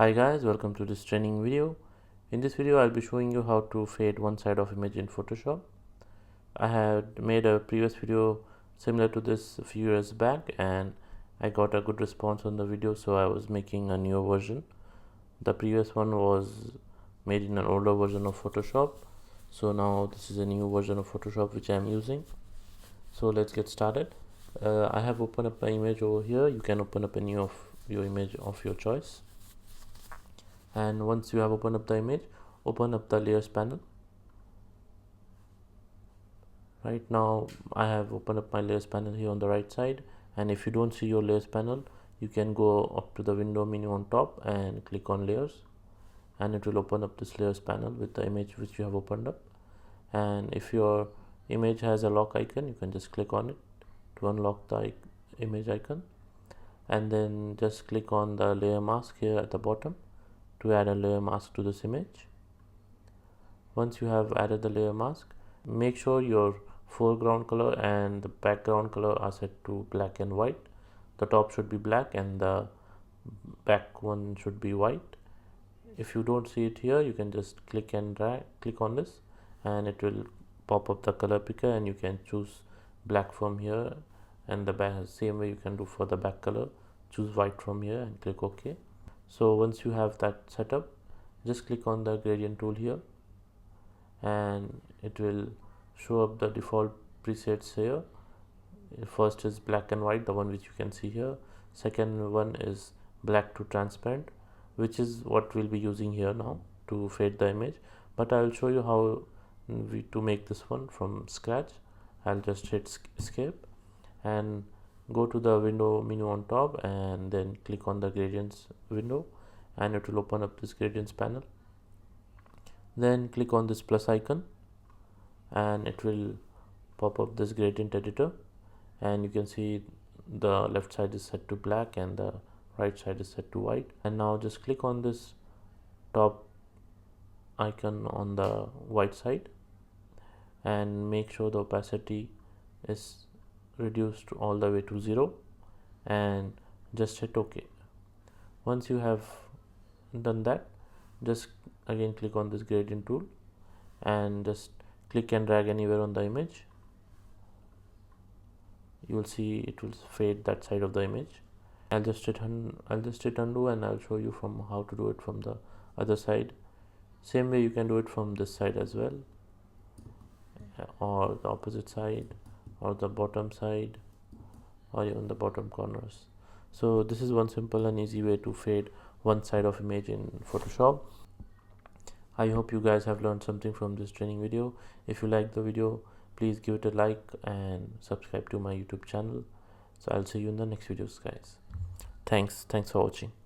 Hi guys, welcome to this training video. In this video I'll be showing you how to fade one side of image in Photoshop. I had made a previous video similar to this a few years back and I got a good response on the video, so I was making a newer version. The previous one was made in an older version of Photoshop, so now this is a new version of Photoshop which I am using. So let's get started. I have opened up an image over here. You can open up any of your image of your choice. And once you have opened up the image, open up the layers panel. Right now I have opened up my layers panel here on the right side, and if you don't see your layers panel, you can go up to the window menu on top and click on layers, and it will open up this layers panel with the image which you have opened up. And if your image has a lock icon, you can just click on it to unlock the image icon, and then just click on the layer mask here at the bottom to add a layer mask to this image. Once you have added the layer mask, make sure your foreground color and the background color are set to black and white. The top should be black and the back one should be white. If you don't see it here, you can just click and drag, click on this, and it will pop up the color picker, and you can choose black from here, and the back, same way you can do for the back color, choose white from here and click OK. So once you have that set up, just click on the gradient tool here and it will show up the default presets here. First is black and white, the one which you can see here. Second one is black to transparent, which is what we'll be using here now to fade the image, but I'll show you how to make this one from scratch. I'll just hit escape and go to the window menu on top and then click on the gradients window, and it will open up this gradients panel. Then click on this plus icon and it will pop up this gradient editor, and you can see the left side is set to black and the right side is set to white. And now just click on this top icon on the white side and make sure the opacity is reduced all the way to 0 and just hit OK. Once you have done that, just again click on this gradient tool and just click and drag anywhere on the image. You will see it will fade that side of the image. I'll just hit undo and I'll show you from how to do it from the other side. Same way you can do it from this side as well, or the opposite side, or the bottom side, or even the bottom corners. So this is one simple and easy way to fade one side of image in Photoshop. I hope you guys have learned something from this training video. If you like the video, please give it a like and subscribe to my YouTube channel. So I'll see you in the next videos, guys. Thanks for watching.